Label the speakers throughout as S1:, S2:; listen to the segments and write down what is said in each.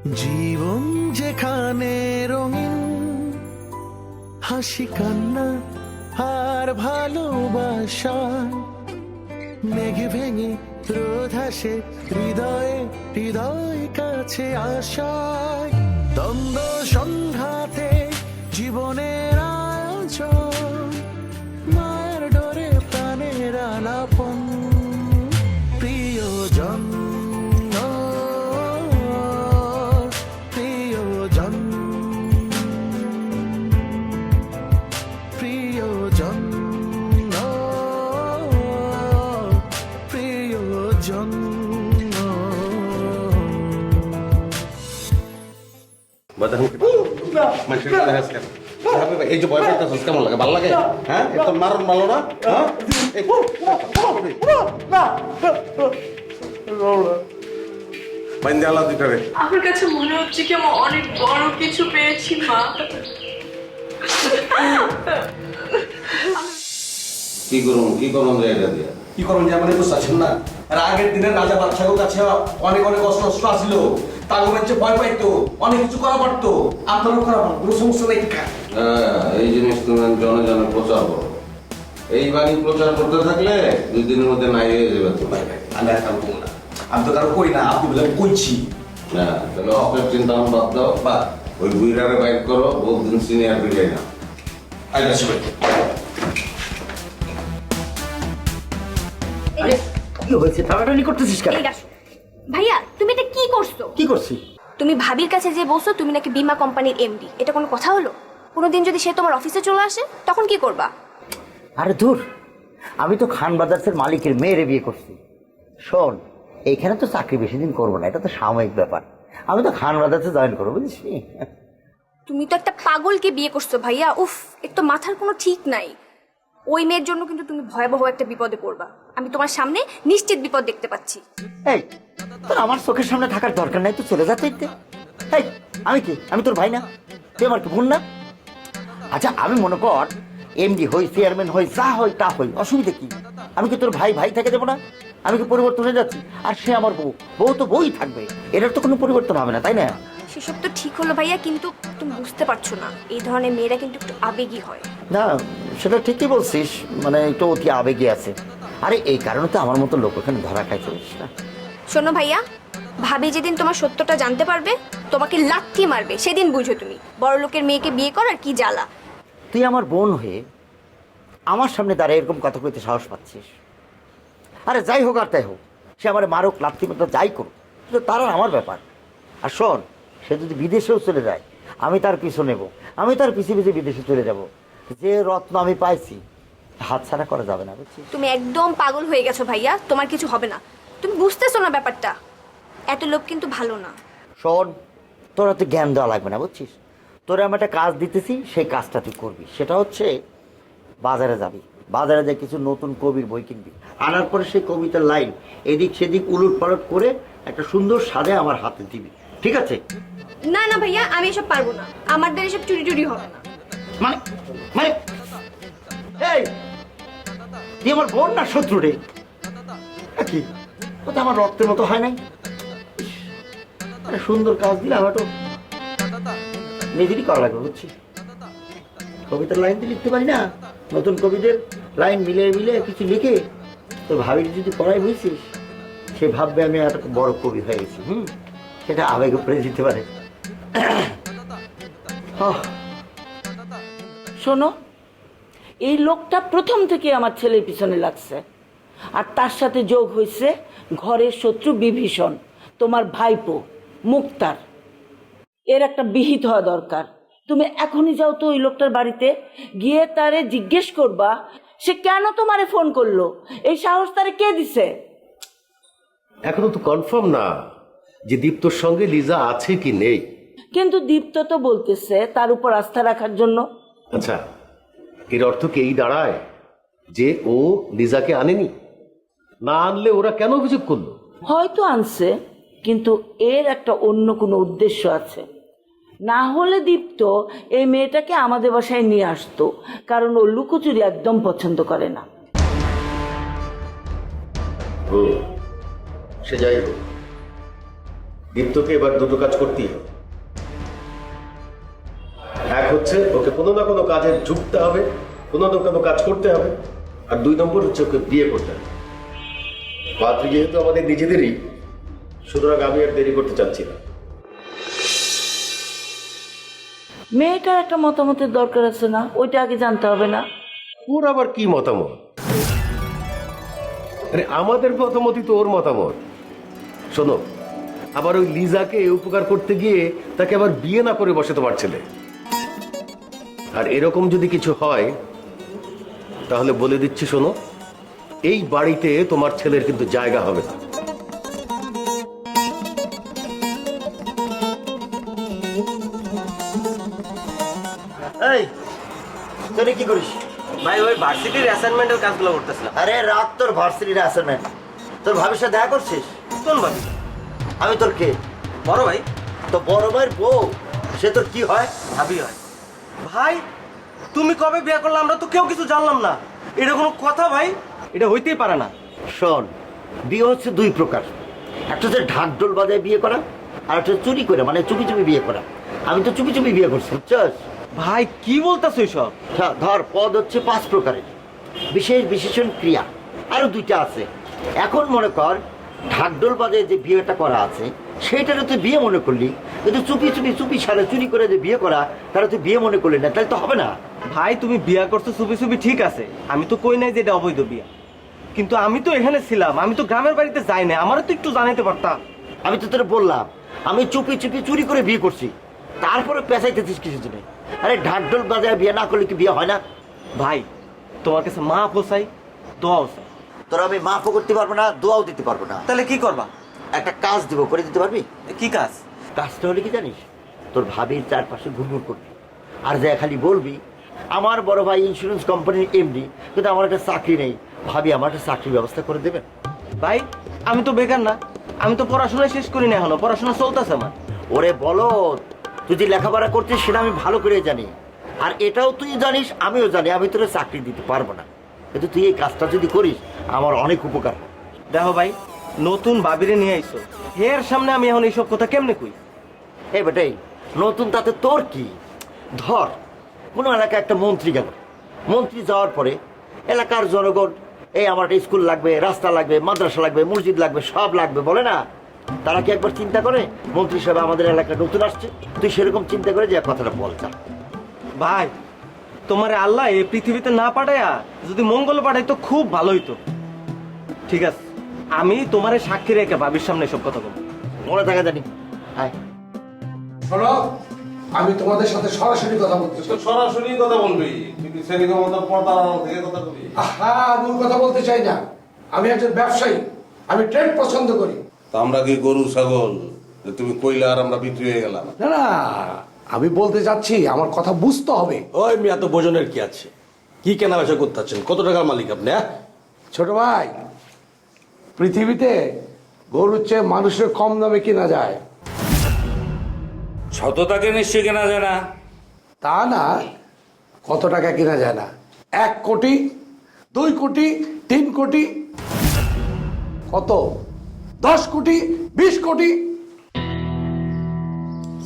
S1: জীবন যেখানে রঙিন, হাসি কান্না আর ভালোবাসা, মেঘ ভেঙে রোদ হাসে হৃদয়ে হৃদয় কাছে আশায়, দ্বন্দ্ব সংঘাতে জীবনের আয়োজন, মায়ের ডোরে প্রাণের আলাপন, প্রিয়জন প্রিয়জন প্রিয়জন প্রিয়জন।
S2: এই যে ভয় পাইতেছিস কেমন লাগে? ভালো লাগে? হ্যাঁ, তোর মারণ ভালো না? বাইন্দে আলা দুইটারে।
S3: আমার কাছে মনে হচ্ছে কি আমি অনেক বড় কিছু পেয়েছি মা।
S2: কি করুন এটা দিয়ে?
S4: কি করুন যে মানে বুঝতে পারছেন না? আর আগের দিনের রাজা বাদশাহের কাছে অনেক অনেক অস্ত্র অস্ত্র আসছিল, তার হচ্ছে ভয় পাইতো, অনেক কিছু করা পারতো। আপনারও করা পারতো, কোনো সমস্যা নেই।
S2: এই জিনিস তুমি জনে জনে প্রচার করো। এই বাণী প্রচার করতে থাকলে 2 দিনের মধ্যে নাই হয়ে যাবে। তো
S4: আমি আর কারো কই না, আমি তো কারো কই না, আপনি বলে কইছি।
S2: হ্যাঁ, তাহলে অপের চিন্তা বাদ দাও, বা ওই বুইরারে বাইক করো, বহুত দিন সিনিয়র বিলাই না।
S4: আচ্ছা কি হয়েছে? টানাটানি করতেছিস কেন?
S5: ভাইয়া তুমি এটা কি করছো?
S4: কি করছি?
S5: তুমি ভাবির কাছে যে বলছো তুমি নাকি বীমা কোম্পানির এমডি, এটা কোনো কথা হলো? কোনোদিন যদি সে তোমার অফিসে চলে আসে তখন কি করবা?
S6: আরে দূর, আমি তো খান ব্রাদার্সের মালিকের মেয়েরে বিয়ে করছি। শোন, এইখানে তো চাকরি বেশি দিন করবো না, এটা তো সাময়িক ব্যাপার। আমি তো খান ব্রাদার্সে জয়েন করবো, বুঝিস?
S5: তুমি তো একটা পাগলকে বিয়ে করছো ভাইয়া। উফ, এর তো মাথার কোনো ঠিক নাই। ওই মেয়ের জন্য কিন্তু তুমি ভয়াবহ একটা বিপদে পড়বা। আমি তোমার সামনে নিশ্চিত বিপদ দেখতে পাচ্ছি।
S6: এই, তোর আমার চোখের সামনে থাকার দরকার নাই, তুই চলে যা। তুই এই, আমি কি, আমি তোর ভাই না? তুই আমার কি বোন না? আচ্ছা, আমি মনে কর এমডি হই, চেয়ারম্যান হই, যা হই তা হই, অসুবিধা কি? আমি কি তোর ভাই ভাই থেকে যাবো না? আমি কি পরিবর্তন হয়ে যাচ্ছি? আর সে আমার বউ, বউ তো বউই থাকবে, এটার তো কোনো পরিবর্তন হবে না, তাই না?
S5: সেসব তো ঠিক হলো ভাইয়া, কিন্তু তুমি বুঝতে পারছো না, এই ধরনের মেয়েরা কিন্তু একটু আবেগী হয়।
S6: না, সেটা ঠিকই বলছিস, মানে একটু অতি আবেগী আছে। আরে এই কারণে তো আমার মতো লোক এখানে ধরা খাইছে না।
S5: শোনো ভাইয়া, ভাবি যেদিন তোমার সত্যটা জানতে পারবে তোমাকে লাথি মারবে, সেদিন বুঝো তুমি বড় লোকের মেয়েকে বিয়ে করার কি জ্বালা।
S6: তুই আমার বোন হয়ে আমার সামনে দাঁড়িয়ে এরকম কথা কইতে সাহস পাচ্ছিস? আরে যাই হোক আর তাই হোক, সে আমার মারুক, লাথি মারুক, যাই করুক, কিন্তু তার আর আমার ব্যাপার। আর শোন, সে যদি বিদেশেও চলে যায় আমি তার পিছু নেব, আমি তার পিছিয়ে পিছিয়ে বিদেশে চলে যাব। যে রত্ন আমি পাইছি হাতছাড়া করা যাবে না, বুঝছিস?
S5: তুমি একদম পাগল হয়ে গেছো ভাইয়া, তোমার কিছু হবে না। তুমি বুঝতেছো না ব্যাপারটা, এত লোভ কিন্তু ভালো না।
S6: শোন, তোরা তো জ্ঞান দেওয়া লাগবে না, বুঝছিস? তোরা আমি একটা কাজ দিতেছি, সেই কাজটা তুই করবি। সেটা হচ্ছে বাজারে যাবি, বাজারে যে কিছু নতুন কবির বই কিনবি, আনার পরে সেই কবিতার লাইন এদিক সেদিক উলট পালট করে একটা সুন্দর সাজে আমার হাতে দিবি, ঠিক আছে?
S5: না না ভাইয়া, আমি এসব পারবো না, আমার দ্বারা এসব চুরি টুরি হবে না।
S6: মানে মানে এই, তুই আমার বোন না শত্রু রে? কি ও তো আমার রক্তের মতো হয় নাই? আরে সুন্দর কাজ দিলে আমার তো নিজেরই করা লাগবে, বুঝছি? কবিতার লাইন তো লিখতে পারি না, নতুন কবিদের লাইন মিলিয়ে মিলিয়ে কিছু লিখে তোর ভাবির যদি পড়াই, বুঝছিস? সে ভাববে আমি একটা বড় কবি হয়ে গেছি। সেটা আবেগে পড়ে দিতে পারে।
S7: শোনো, এই লোকটা প্রথম থেকে আমার ছেলের পিছনে লাগছে, আর তার সাথে যোগ হয়েছে ঘরের শত্রু বিভীষণ, তোমার ভাইপো মুক্তার। এর একটা বিহিত হওয়া দরকার। তুমি এখনই যাও তো ওই লোকটার বাড়িতে, গিয়ে তারে জিজ্ঞেস করবা সে কেন তোমারে ফোন করলো, এই সাহস তারে কে দিছে।
S8: এখনো তো কনফার্ম না যে দীপ্তর সঙ্গে লিজা আছে কি নেই।
S7: কিন্তু দীপ্ত তো বলতেছে তার উপর আস্থা রাখার জন্য।
S8: আচ্ছা, এর অর্থ কি এই দাঁড়ায় যে ও লিজাকে আনেনি? না আনলে ওরা কেন অভিযোগ করলো?
S7: হয়তো আনছে, কিন্তু এর একটা অন্য কোনো উদ্দেশ্য আছে। না হলে দীপ্ত এই মেয়েটাকে আমাদের বাসায় নিয়ে আসতো, কারণ ও লুকোচুরি একদম পছন্দ করে না।
S8: সে যাই হোক, দীপ্তকে এবার দুটো কাজ করতেই হবে। এক হচ্ছে ওকে কোনো না কোনো কাজে ঝুঁকতে হবে, কোনো না কোনো কাজ করতে হবে, আর 2 নম্বর হচ্ছে ওকে বিয়ে করতে হবে। পাত্রী যেহেতু আমাদের নিজেদেরই, সুতরাং আমি আর দেরি করতে চাচ্ছি না।
S7: মেয়েটার একটা মতামতের দরকার আছে না? ওইটা আগে জানতে হবে না?
S8: ওর আবার কি মতামত? আরে আমাদের মতামতই তো ওর মতামত। শোনো, আবার ওই লিজাকে উপকার করতে গিয়ে তাকে আবার বিয়ে না করে বসে তোমার ছেলে। আর এরকম যদি কিছু হয় তাহলে বলে দিচ্ছি, শোনো, এই বাড়িতে তোমার ছেলের কিন্তু জায়গা হবে না।
S6: এই তুই কি করিস?
S4: ভাই ওই ভার্সিটির অ্যাসাইনমেন্টের কাজগুলো করতেছিলাম।
S6: আরে রাখ তোর ভার্সিটির অ্যাসাইনমেন্ট। তোর ভাবির সাথে দেখা করছিস?
S4: কোন ভাবি?
S6: আমি তোর কে?
S4: বড় ভাই।
S6: তো বড় ভাইয়ের বউ, সে তোর কি হয়?
S4: ভাবি হয়। ভাই তুমি কবে বিয়ে করলে আমরা তো কেউ কিছু জানলাম না। এটা কোনো কথা ভাই? এটা হইতেই পারে না।
S6: শোন, বিয়ে হচ্ছে 2 প্রকার। একটা হচ্ছে ঢাকঢোল বাজায় বিয়ে করা, আর একটা হচ্ছে চুরি করে, মানে চুপি চুপি বিয়ে করা। আমি তো চুপি চুপি বিয়ে করছি, বুঝছস?
S4: ভাই কি বলতেছো এসব?
S6: ধর, পদ হচ্ছে 5 প্রকারের, বিশেষ বিশেষণ ক্রিয়া আরো 2টা আছে। এখন মনে কর ঢাকঢোল বাজায় যে বিয়েটা করা আছে সেইটারও তুই বিয়ে মনে করলি, কিন্তু চুপি সারে চুরি করে যে বিয়ে করা তারা তুই বিয়ে মনে করলি না, তাহলে তো হবে না।
S4: ভাই তুমি বিয়ে করছো চুপি চুপি, ঠিক আছে, আমি তো কই নাই যে এটা অবৈধ বিয়া, কিন্তু আমি তো এখানে ছিলাম, আমি তো গ্রামের বাড়িতে যাই না, আমারও তো একটু জানাইতে পারতাম।
S6: আমি তো তোর বললাম আমি চুপি চুপি চুরি করে বিয়ে করছি, তারপরে পেঁচাইতেছিস কিছু জন্য। আরে ঢাকঢোল বাজায় বিয়ে না করলে কি বিয়ে হয় না?
S4: ভাই তোমার কাছে মা পোসাই, দোয়াও চাই।
S6: তোরা আমি মাফও করতে পারবো না, দোয়াও দিতে পারবো না।
S4: তাহলে কি করবা?
S6: একটা কাজ দিব, করে দিতে পারবি?
S4: কি কাজ?
S6: কাজটা হলে কি জানিস, তোর ভাবির চারপাশে ঘুরঘুর করবি, আর যা খালি বলবি আমার বড় ভাই ইন্স্যুরেন্স কোম্পানির এমডি, কিন্তু আমার একটা চাকরি নেই, ভাবি আমার একটা চাকরির ব্যবস্থা করে দেবেন।
S4: ভাই আমি তো বেকার না, আমি তো পড়াশোনা শেষ করি না, এখনো পড়াশোনা চলতেছে আমার।
S6: ওরে বলো, তুই যে লেখাপড়া করছিস সেটা আমি ভালো করে জানি, আর এটাও তুই জানিস আমিও জানি, আমি তোর চাকরি দিতে পারবো না, কিন্তু তুই এই কাজটা যদি করিস আমার অনেক উপকার।
S4: দেখো ভাই, নতুন বাবিরে নিয়ে আইছো, এর সামনে আমি এখন এইসব কথা কেমনে কই?
S6: এই বেটাই, নতুন তাতে তোর কি? ধর কোনো এলাকায় একটা মন্ত্রী গেল, মন্ত্রী যাওয়ার পরে এলাকার জনগণ এই আমার একটা স্কুল লাগবে, রাস্তা লাগবে, মাদ্রাসা লাগবে, মসজিদ লাগবে, সব লাগবে বলে না? তারা কি একবার চিন্তা করে মন্ত্রী সাহেব আমাদের এলাকায় নতুন আসছে? তুই সেরকম চিন্তা করে যে কথাটা বলতা।
S4: ভাই তোমারে আল্লাহ এই পৃথিবীতে না পাঠায়া যদি মঙ্গল পাঠাই তো খুব ভালো হইতো। ঠিক আছে, আমি তোমারে সাক্ষী রেখে ভাবির সামনে সব কথা বলবো।
S6: মনে থাকা জানি। হ্যাঁ
S1: শোনো, আমি তোমাদের সাথে সরাসরি কথা বলতে চাই।
S2: সরাসরি কথা বলবি, তুই কি সেদিকে মতো পর্দা থেকে কথা বলবি?
S1: হ্যাঁ, আমি কথা বলতে চাই না, আমি একজন ব্যবসায়ী, আমি ট্রেড পছন্দ করি।
S2: তা আমরা কি গরু ছাগল যে তুমি কইলে আর আমরা বিক্রি হয়ে গেলাম?
S1: না না, আমি বলতে চাচ্ছি আমার কথা বুঝতে হবে।
S9: ওই মিয়া তো বোঝনের কি আছে? কি কেনা বেচা করতেছেন? কত টাকার মালিক আপনি? হ্যাঁ
S1: ছোট ভাই, পৃথিবীতে গরুর চেয়ে মানুষের কম দামে কিনা যায়?
S10: শতটাকে নিশ্চয়ই কেনা যায় না।
S1: তা না, কত টাকা কিনা যায় না? 1 কোটি, 2 কোটি, 3 কোটি, কত? 10 কোটি, 20 কোটি?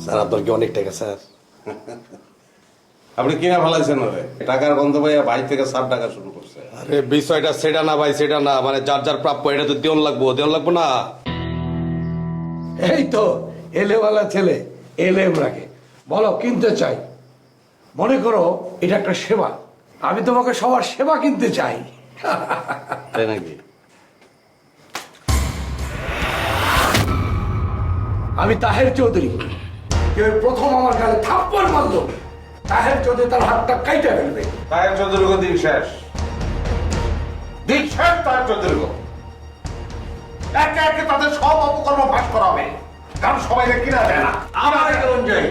S9: স্যার আপনার কি অনেক টাকা স্যার?
S2: আপনি কিনা ফেলাইছেন ওরে, টাকার গন্ধ পাইয়া ভাই থেকে 7 টাকা শুরু করছে।
S9: আরে বিষয়টা সেটা না ভাই, সেটা না, মানে যার যার প্রাপ্য এটা তো দেওয়ান লাগবো না।
S1: এই তো এলেওয়ালা ছেলে, এলেম রাখে। বলো, কিনতে চাই। মনে করো এটা একটা সেবা, আমি তোমাকে সবার সেবা কিনতে চাই।
S9: তাই নাকি?
S1: আমি তাহের চৌধুরী, কেউ প্রথম আমার গালে থাপ্পড় মারলো, তাহের চৌধুরী তার হাতটা কাইটা ফেলবে।
S2: তাহের চৌধুরী দিন শেষ, দিন শেষ তাহের চৌধুরী। একে একে তাদের সব অপকর্ম ফাঁস করা হবে, কারণ সবাই কিনা যায় না।
S9: আমার কেমন যাই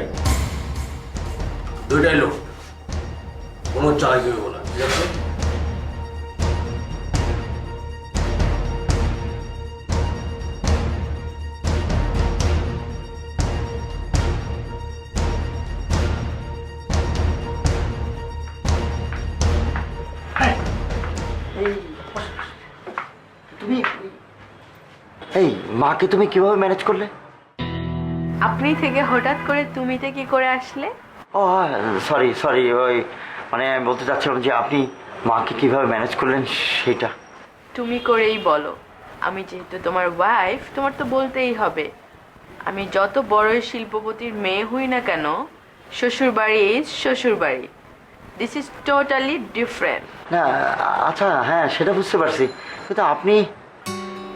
S9: 2টাই লোক, কোনো চার্জ দেবো না, ঠিক আছে?
S6: তুমি এই মাকে তুমি কিভাবে ম্যানেজ করলে?
S3: আপনি থেকে হঠাৎ করে তুমিতে কি করে আসলে?
S6: ও সরি সরি, ওই মানে আমি বলতে চাচ্ছিলাম যে আপনি মাকে কিভাবে ম্যানেজ করলেন সেটা।
S3: তুমি করেই বলো। আমি যেহেতু তোমার ওয়াইফ, তোমার তো বলতেই হবে। আমি যত বড়ই শিল্পপতির মেয়ে হই না কেন, শ্বশুর বাড়ি ইজ শ্বশুর বাড়ি। This is totally different.
S6: না আচ্ছা হ্যাঁ সেটা বুঝতে পারছি, কিন্তু আপনি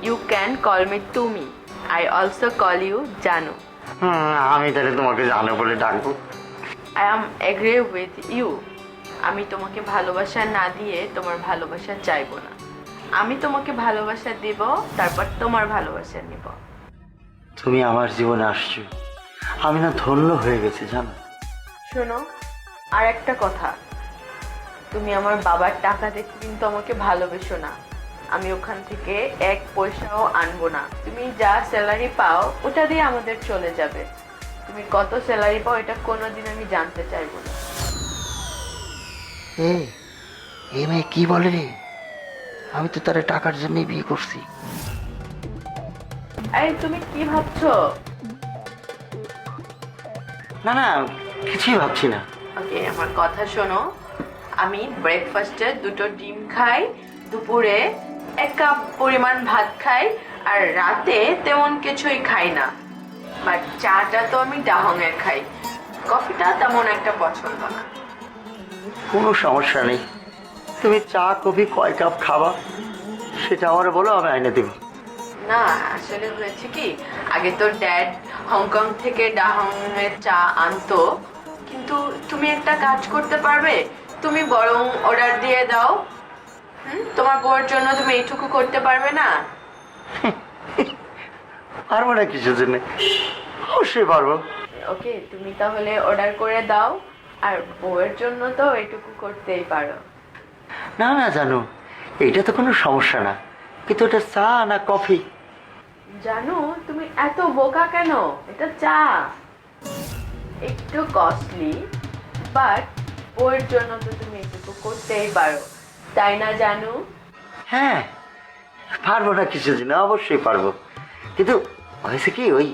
S3: ইউ ক্যান কল মি তুমি, আই অলসো কল ইউ জানু।
S6: আমি তাহলে তোমাকে জানো বলে ডাকবো।
S3: I am agree with you. আমি তোমাকে ভালোবাসা না দিয়ে তোমার ভালোবাসা চাইবো না। আমি তোমাকে ভালোবাসা দিব, তারপর তোমার ভালোবাসা নিব।
S6: তুমি আমার জীবনে আসছো, আমি না ধন্য হয়ে গেছি জানো।
S3: শোনো, আর একটা কথা, তুমি আমার বাবার টাকা দেখে কিন্তু আমাকে ভালোবেসো না। আমি ওখান থেকে 1 পয়সাও আনবো না। তুমি যা স্যালারি পাও ওটা দিয়ে আমাদের চলে যাবে। তুমি কত স্যালারি পাও এটা কোনোদিন আমি জানতে চাইবো না।
S6: এই মেয়ে কি বলে রে? আমি তো তার টাকার জন্যই বিয়ে করছি।
S3: এই তুমি কি ভাবছো?
S6: না না কিছুই ভাবছি না।
S3: ওকে, আমার কথা শোনো। আমি ব্রেকফাস্টে 2টো ডিম খাই, দুপুরে 1 কাপ পরিমাণ ভাত খাই, আর রাতে তেমন কিছুই খাই না। বাট চাটা তো আমি ডাহংয়ের খাই। কফিটা তেমন একটা পছন্দ না।
S6: কোনো সমস্যা নেই, তুমি চা কফি কয় কাপ খাবা সেটা আমার বলো, আমি আইনে দেব।
S3: না, আসলে হয়েছে কি, আগে তো ড্যাড হংকং থেকে ডাহংয়ের চা আনতো, কিন্তু তুমি একটা কাজ করতে পারবে? তুমি বরং অর্ডার দিয়ে দাও। তোমার বউয়ের জন্য তুমি এইটুকু করতে পারবে না?
S6: পারবো না কিছুর জন্য? অবশ্যই পারবো।
S3: ওকে, তুমি তাহলে অর্ডার করে দাও, আর বউয়ের জন্য তো এইটুকু করতেই পারো।
S6: না না জানো, এইটা তো কোনো সমস্যা না, কিন্তু এটা চা না কফি?
S3: জানো, তুমি এত বোকা কেন? এটা চা, একটু কস্টলি, বাট বউয়ের জন্য তো তুমি এইটুকু করতেই পারো, তাই না জানু?
S6: হ্যাঁ পারবো না কিছুর জন্য, অবশ্যই পারবো। কিন্তু হয়েছে কি, ওই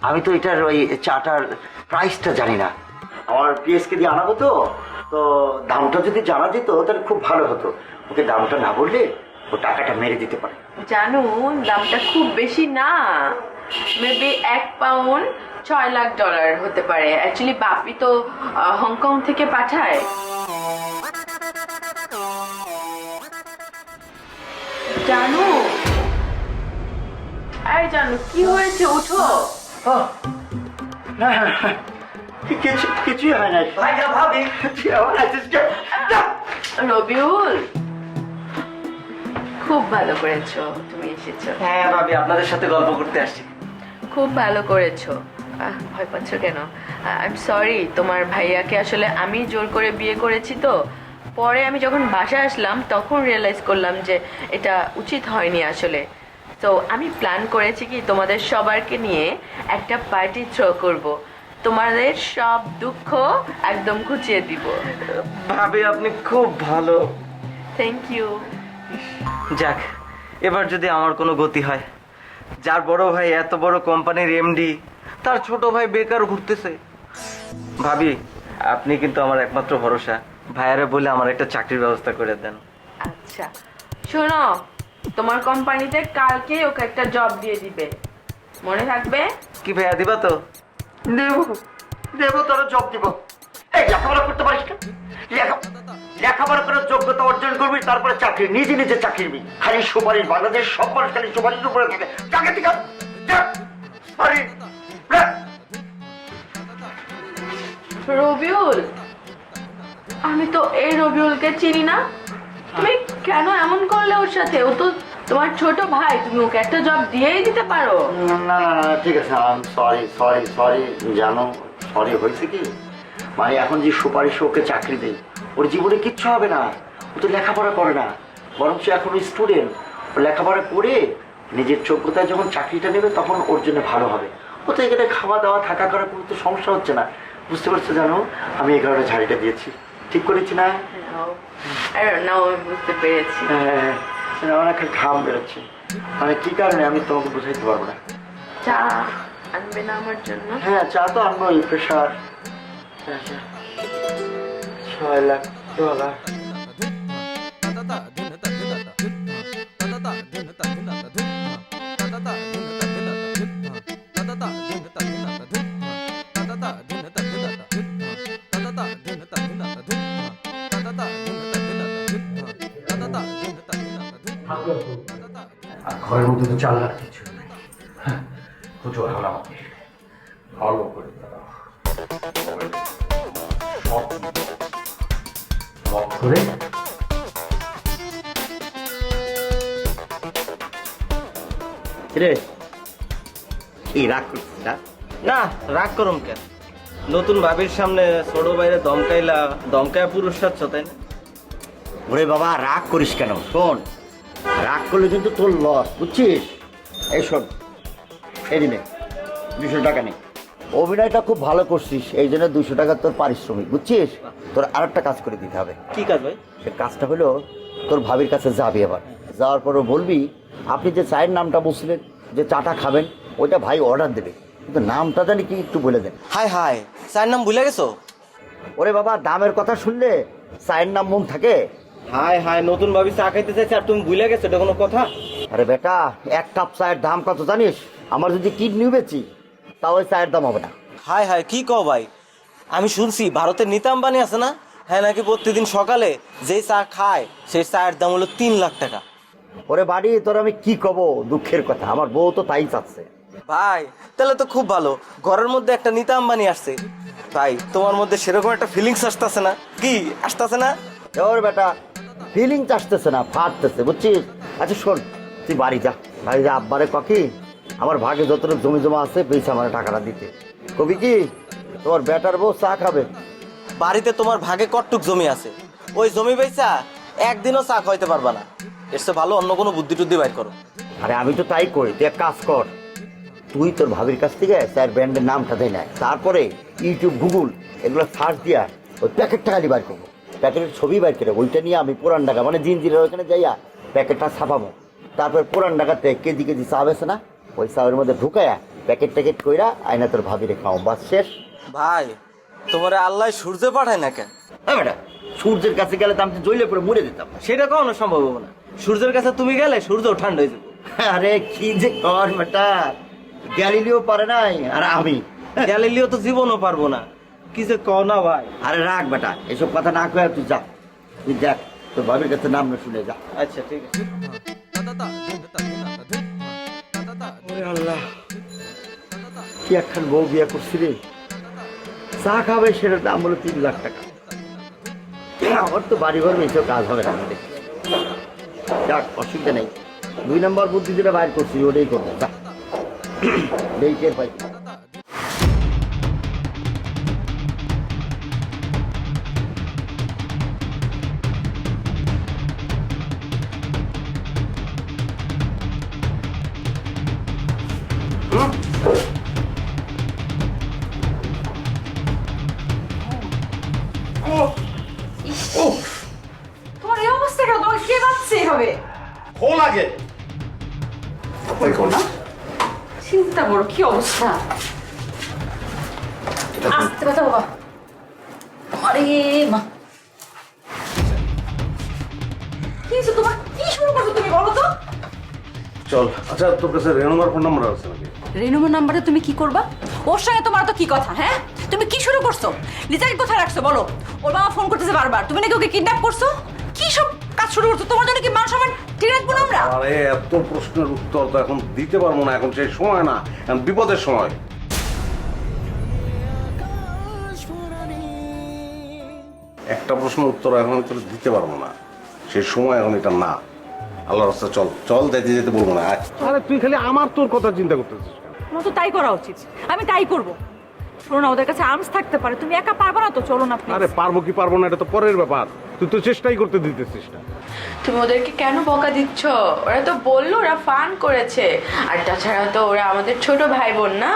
S6: আমি তো এটার ওই চাটার প্রাইসটা জানি না। আমার পিএসকে দিয়ে আনাবো তো, তো দামটা যদি জানা যেত তাহলে খুব ভালো হতো। ওকে দামটা না বললে ও টাকাটা মেরে দিতে পারে।
S3: জানু, দামটা খুব বেশি না, মেবি 1 পাউন্ড $6 লাখ হতে পারে। অ্যাকচুয়ালি বাপি তো হংকং থেকে পাঠায়। জানু, এই জানু, কি হয়েছে? উঠো।
S6: না কিছুই হয় না।
S3: রবিউল, খুব ভালো করেছো তুমি এসেছো।
S4: হ্যাঁ ভাবি, আপনাদের সাথে গল্প করতে আসছি।
S3: খুব ভালো করেছো। ভয় পাচ্ছ কেন? আই এম সরি, তোমার ভাইয়াকে আসলে আমি জোর করে বিয়ে করেছি তো। পরে আমি যখন বাসায় আসলাম তখন রিয়েলাইজ করলাম যে এটা উচিত হয়নি আসলে। তো আমি প্ল্যান করেছি কি, তোমাদের সবারকে নিয়ে একটা পার্টি থ্রো করব, তোমাদের সব দুঃখ একদম ঘুচিয়ে দিব।
S4: ভাবি আপনি খুব ভালো।
S3: Thank you.
S4: যাক, এবার যদি আমার কোনো গতি হয়, যার বড় ভাই এত বড় কোম্পানির এমডি, তার ছোট ভাই বেকার ঘুরতেছে। ভাবি আপনি কিন্তু আমার একমাত্র ভরসা। ভাইয়ারে বলে আমার একটা চাকরির ব্যবস্থা করে দেন।
S3: আচ্ছা শোনো, তোমার কোম্পানিতে কালকে ওকে একটা জব দিয়ে দিবে, মনে থাকবে?
S4: কি ভাইয়া, দিবা তো?
S6: দেবো তোর জব দিব। এই লেখাপড়া করতে পারিস না? লেখাপড়া করে যোগ্যতা অর্জন করবি, তারপরে চাকরি, নিজে নিজে চাকরি নিবি। খালি সুপারিশ, বাংলাদেশ সব মানুষ খালি সুপারিশ উপরে থাকে। চাকরি থেকে
S3: রবিউল, আমি তো এই রবিউলকে চিনি না। তুমি কেন এমন করলে ওর সাথে? ও তো তোমার ছোট ভাই, তুমি ওকে একটা জব দিয়েই দিতে পারো।
S6: না না না ঠিক আছে, সরি সরি সরি জানো, সরি। হয়েছে কি, মানে এখন যে সুপারিশ ওকে চাকরি দেই, ওর জীবনে কিচ্ছু হবে না। ও তো লেখাপড়া করে না, বরং সে এখন স্টুডেন্ট। ও লেখাপড়া করে নিজের যোগ্যতায় যখন চাকরিটা নেবে তখন ওর জন্য ভালো হবে। ও তো এখানে খাওয়া দাওয়া থাকা করার কোনো তো সমস্যা হচ্ছে না। বুঝতে পারছো জানো, আমি 11টা ঝাড়িটা দিয়েছি, ঠিক করেছি না?
S3: বুঝতে পেরেছি।
S6: হ্যাঁ, আমার একটা ঘাম বেরোচ্ছে, মানে কি কারণে আমি তোমাকে বুঝাইতে পারবো না।
S3: চা আনবে না আমার জন্য?
S6: হ্যাঁ চা তো আনবোই, প্রেশার। 6 লাখ $।
S1: আর ঘরের মধ্যে তো 4 লাখ কিছু নেই। প্রচুর হল আমাকে ভালো করে দাঁড়াও। লক করে
S6: রে কি রাগ করছিস না?
S4: না, রাগ করুম কেন? নতুন ভাবির সামনে ছোট বাইরে দমকায় পুরস্কার তাই না?
S6: ওরে বাবা রাগ করিস কেন? শোন, রাগ করলে কিন্তু তোর লস, বুঝছিস? এই শোন, এই দিনে 200 টাকা নেই। অভিনয়টা খুব ভালো করছিস, এই জন্য 200 টাকা তোর পারিশ্রমিক, বুঝছিস? তোর আরেকটা কাজ করে দিতে হবে।
S4: কি কাজ ভাই?
S6: সে কাজটা হলো তোর ভাবির কাছে যাবি, এবার যাওয়ার পরও বলবি আপনি যে চায়ের নামটা বলছিলেন যে চাটা খাবেন, ওইটা ভাই অর্ডার দেবে, কিন্তু নামটা জানি কি একটু বলে দেন।
S4: হাই চায়ের নাম ভুলে গেছো?
S6: ওরে বাবা, দামের কথা শুনলে চায়ের নাম মন থাকে?
S4: হাই নতুন ভাবি চা খাইতে চাইছে আর তুমি ভুলে গেছো, এটা কোনো কথা?
S6: আরে বেটা, 1 কাপ চায়ের দাম কত জানিস? আমার যদি কিডনি বেচি তাও ওই চায়ের দাম হবে না।
S4: হাই কি কও ভাই? আমি শুনছি ভারতের নীতা আম্বানি আছে না, হ্যাঁ নাকি প্রতিদিন সকালে যেই চা খায় সেই চায়ের দাম হলো 3 লাখ টাকা।
S6: ওরে বাড়ি, তোর আমি কি কব, দুঃখের কথা, আমার বউ তো তাই চাচ্ছে।
S4: ভাই তাহলে তো খুব ভালো, ঘরের মধ্যে একটা নীতা আম্বানি আসছে। ভাই তোমার মধ্যে সেরকম একটা ফিলিংস আসতেছে না? কি আসতেছে না?
S6: ওর বেটা, ফিলিংস আসতেছে না, ফাটতেছে, বুঝছিস? আচ্ছা শোন, তুই বাড়ি যা, আব্বারে ককি আমার ভাগে যতটা জমি জমা আছে বেশি আমার টাকাটা দিতে কবি কি তোমার বেটার বউ চা খাবে।
S4: বাড়িতে তোমার ভাগে কটটুক জমি আছে, ওই জমি বেচা একদিনও চা খাইতে পারবা না। এর চেয়ে ভালো অন্য কোনো বুদ্ধি টুদ্ধি বাইর করো।
S6: আরে আমি তো তাই করি, তুই এক কাজ কর, তুই তোর ভাবির কাছ থেকে স্যার ব্র্যান্ডের নামটা দেয় না, তারপরে ইউটিউব গুগল এগুলো সার্চ দিয়া ওই প্যাকেটটা খালি বাইর করবো, প্যাকেটের ছবি বাইর করে ওইটা নিয়ে আমি পুরান ঢাকা মানে জিনজিরের ওইখানে যাইয়া প্যাকেটটা ছাপাবো, তারপর পুরান ঢাকাতে কেজি চা বেছে না, ওই চায়ের মধ্যে ঢুকায়া প্যাকেট কইরা আয়না তোর ভাবিরে খাও, বাস শেষ।
S4: ভাই তোমার আল্লাহ সূর্যে পাঠায় না কেন?
S6: বেটা, সূর্যের কাছে গেলে তো আমি তো জ্বলে পড়ে মরে দিতাম।
S4: সেটা কখনো সম্ভব হবে না, সূর্যের কাছে তুমি গেলে সূর্য ঠান্ডা হয়ে যাবে।
S6: আরে কি যে কর বেটা, গ্যালিলিও পারে নাই আর আমি
S4: গ্যালিলিও তো জীবনও পারবো না, কি যে কও না ভাই।
S6: আরে রাখ বেটা, এসব কথা না কয়ে তুই যা, তুই দেখ তোর ভাবির কাছে নাম না শুনে যা।
S4: আচ্ছা ঠিক আছে।
S6: আল্লাহ, কি একখান বউ বিয়ে করছি রে, চা খাবে সেটার দাম হলো 3 লাখ টাকা। আমার তো বাড়ি ঘর এসব কাজ হবে না, যাক অসুবিধা নেই, 2 নম্বর বুদ্ধি যেটা বাইর করছি ওটাই করবো, যা দেখে পাই।
S5: তোমার এই অবস্থা কেন? তোমার কে বাঁচছে এভাবে?
S2: খোল আগে।
S5: না চিন্তা করো, কি অবস্থা? আস্তে কথা বাবা, আরে মা কি হয়েছে তোমার? কি শুরু করছো তুমি, বলো তো?
S9: চল। আচ্ছা তোর কাছে রেনুমার ফোন নাম্বার আছে নাকি?
S5: রেনুমার নাম্বারে তুমি কি করবা? ওর সঙ্গে তোমার তো কি কথা? হ্যাঁ, তুমি কি শুরু করছো? লিজাকে কোথায় রাখছো বলো? ওর বাবা ফোন করতেছে বারবার, তুমি নাকি ওকে কিডন্যাপ করছো? কি সব কাজ শুরু করছো? তোমার জন্য কি মান সম্মান ঠিক রাখবো না আমরা?
S9: আরে এত প্রশ্নের উত্তর তো এখন দিতে পারবো না, এখন সেই সময় না, এখন বিপদের সময়। একটা প্রশ্ন উত্তর এখন আমি তোর দিতে পারবো না, সেই সময় এখন এটা না। আল্লাহর রাস্তা চল, যাইতে যেতে বলবো না। আরে তুই খালি আমার তোর কথা চিন্তা করতেছিস।
S5: আমার তো তাই করা উচিত, আমি তাই করবো। শোনো না, ওদের কাছে আর্মস থাকতে পারে, তুমি একা পারবে না তো, চলো না please।
S9: আরে পারবো কি পারবো না এটা তো পরের ব্যাপার, তুই তো চেষ্টাই করতে দিতেছিস না।
S3: তুমি ওদেরকে কেন বকা দিচ্ছ? ওরা তো বললো ওরা ফান করেছে, আর তাছাড়া তো ওরা আমাদের ছোট ভাই বোন না।